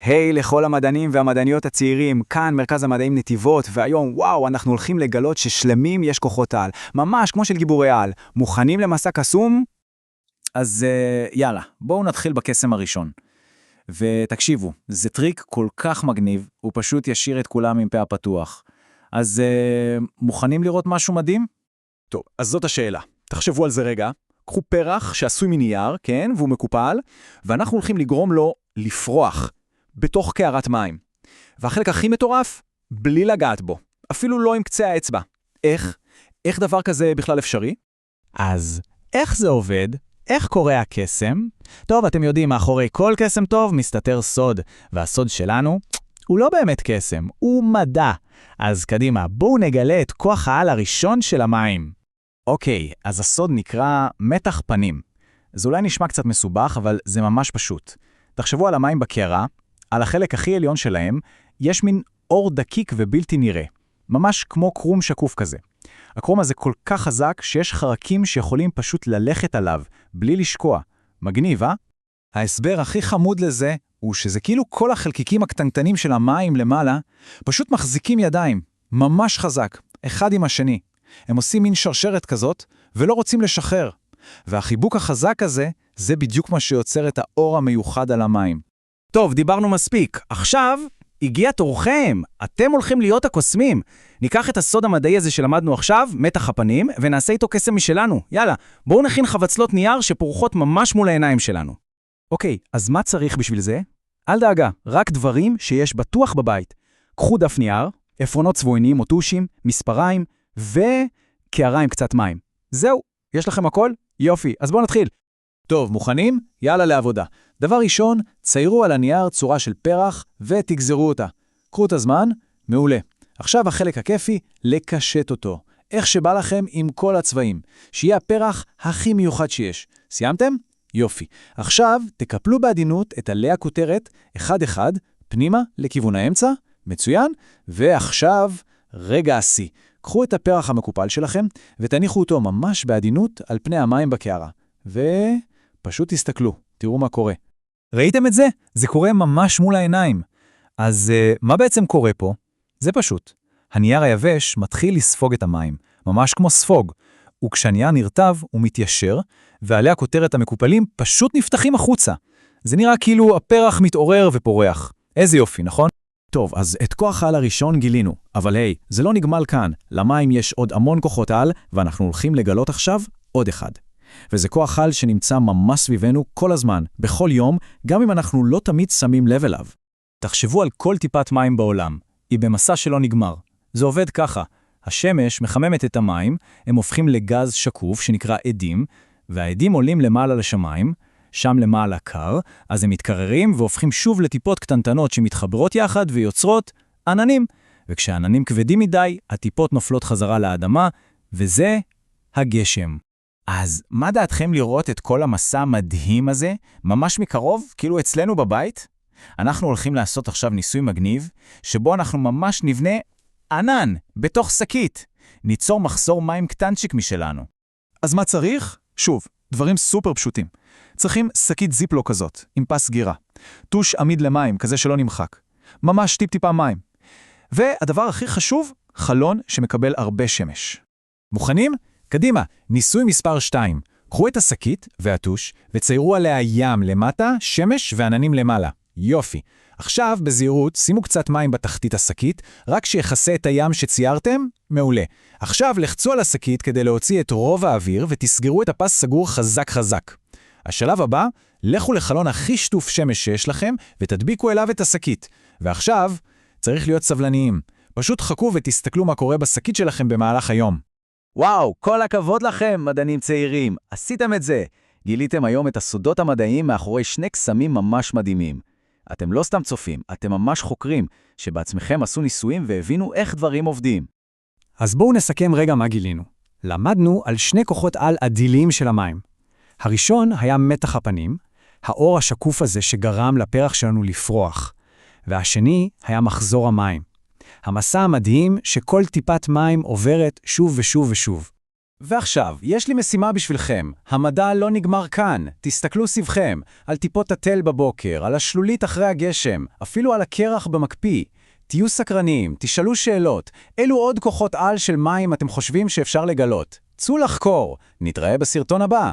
היי לכל המדענים והמדעניות הצעירים, כאן מרכז המדעים נתיבות, והיום וואו, אנחנו הולכים לגלות ששלמים יש כוחות על, ממש כמו של גיבורי על. מוכנים למסע קסום? אז יאללה, בואו נתחיל בקסם הראשון. ותקשיבו, זה טריק כל כך מגניב, הוא פשוט ישאיר את כולם עם פה הפתוח. אז מוכנים לראות משהו מדהים? טוב, אז זאת השאלה. תחשבו על זה רגע. קחו פרח שעשוי מנייר, כן, והוא מקופל, ואנחנו הולכים לגרום לו לפרוח בתוך קערת מים. והחלק הכי מטורף, בלי לגעת בו. אפילו לא עם קצה האצבע. איך דבר כזה בכלל אפשרי? אז איך זה עובד? איך קורה הקסם? טוב, אתם יודעים, מאחורי כל קסם טוב מסתתר סוד, והסוד שלנו הוא לא באמת קסם, הוא מדע. אז קדימה, בואו נגלה את כוח העל הראשון של המים. אוקיי, אז הסוד נקרא מתח פנים. זה אולי נשמע קצת מסובך, אבל זה ממש פשוט. תחשבו על המים בקערה, על החלק הכי עליון שלהם, יש מין אור דקיק ובלתי נראה. ממש כמו קרום שקוף כזה. הקרום הזה כל כך חזק שיש חרקים שיכולים פשוט ללכת עליו, בלי לשקוע. מגניב, אה? ההסבר הכי חמוד לזה הוא שזה כאילו כל החלקיקים הקטנטנים של המים למעלה פשוט מחזיקים ידיים, ממש חזק, אחד עם השני. הם עושים מין שרשרת כזאת ולא רוצים לשחרר. והחיבוק החזק הזה, זה בדיוק מה שיוצר את האור המיוחד על המים. טוב, דיברנו מספיק. עכשיו הגיע תורכם. אתם הולכים להיות הקוסמים. ניקח את הסוד המדעי הזה שלמדנו עכשיו, מתח הפנים, ונעשה איתו קסם משלנו. יאללה, בואו נכין חבצלות נייר שפורחות ממש מול העיניים שלנו. אוקיי, אז מה צריך בשביל זה? אל דאגה, רק דברים שיש בטוח בבית. קחו דף נייר, עפרונות צבועים או טושים, מספריים, וקערה עם קצת מים. זהו, יש לכם הכל? יופי, אז בואו נתחיל. טוב, מוכנים? יאללה לעבודה. דבר ראשון, ציירו על הנייר צורה של פרח ותגזרו אותה. קחו את הזמן, מעולה. עכשיו החלק הכיפי, לקשט אותו. איך שבא לכם עם כל הצבעים. שיהיה הפרח הכי מיוחד שיש. סיימתם? יופי. עכשיו תקפלו בעדינות את עלי הכותרת, אחד-אחד, פנימה לכיוון האמצע. מצוין. ועכשיו, רגע השיא. קחו את הפרח המקופל שלכם ותניחו אותו ממש בעדינות על פני המים בקערה. ופשוט תסתכלו, תראו מה קורה. ראיתם את זה? זה קורה ממש מול העיניים. אז מה בעצם קורה פה? זה פשוט. הנייר היבש מתחיל לספוג את המים, ממש כמו ספוג. וכשהנייר נרטב הוא מתיישר, ועלי הכותרת המקופלים פשוט נפתחים החוצה. זה נראה כאילו הפרח מתעורר ופורח. איזה יופי, נכון? טוב, אז את כוח העל הראשון גילינו, אבל היי, זה לא נגמל כאן. למים יש עוד המון כוחות על, ואנחנו הולכים לגלות עכשיו עוד אחד. וזה כוח על שנמצא ממש סביבנו כל הזמן, בכל יום, גם אם אנחנו לא תמיד שמים לב אליו. תחשבו על כל טיפת מים בעולם. היא במסע שלא נגמר. זה עובד ככה. השמש מחממת את המים, הם הופכים לגז שקוף שנקרא עדים, והעדים עולים למעלה לשמיים, שם למעלה קר, אז הם מתקררים והופכים שוב לטיפות קטנטנות שמתחברות יחד ויוצרות עננים. וכשהעננים כבדים מדי, הטיפות נופלות חזרה לאדמה, וזה הגשם. אז מה דעתכם לראות את כל המסע המדהים הזה, ממש מקרוב, כאילו אצלנו בבית? אנחנו הולכים לעשות עכשיו ניסוי מגניב, שבו אנחנו ממש נבנה ענן בתוך שקית. ניצור מחסור מים קטנצ'יק משלנו. אז מה צריך? שוב, דברים סופר פשוטים. צריכים שקית זיפלו כזאת, עם פס סגירה. טוש עמיד למים, כזה שלא נמחק. ממש טיפ-טיפה מים. והדבר הכי חשוב, חלון שמקבל הרבה שמש. מוכנים? קדימה, ניסוי מספר 2. קחו את השקית והטוש וציירו עליה ים למטה, שמש ועננים למעלה. יופי. עכשיו, בזהירות, שימו קצת מים בתחתית השקית, רק שיחסה את הים שציירתם, מעולה. עכשיו, לחצו על השקית כדי להוציא את רוב האוויר ותסגרו את הפס סגור חזק חזק. השלב הבא, לכו לחלון הכי שטוף שמש שיש לכם ותדביקו אליו את השקית. ועכשיו, צריך להיות סבלניים. פשוט חכו ותסתכלו מה קורה בשקית שלכם במהלך היום. וואו, כל הכבוד לכם, מדענים צעירים. עשיתם את זה. גיליתם היום את הסודות המדעיים מאחורי שני קסמים ממש מדהימים. אתם לא סתם צופים, אתם ממש חוקרים, שבעצמכם עשו ניסויים והבינו איך דברים עובדים. אז בואו נסכם רגע מה גילינו. למדנו על שני כוחות על עדיליים של המים. הראשון היה מתח הפנים, האור השקוף הזה שגרם לפרח שלנו לפרוח. והשני היה מחזור המים. המסע המדהים שכל טיפת מים עוברת שוב ושוב ושוב. ועכשיו, יש לי משימה בשבילכם. המדע לא נגמר כאן. תסתכלו סביבכם, על טיפות התל בבוקר, על השלולית אחרי הגשם, אפילו על הקרח במקפיא. תהיו סקרניים, תשאלו שאלות. אילו עוד כוחות על של מים אתם חושבים שאפשר לגלות? צאו לחקור. נתראה בסרטון הבא.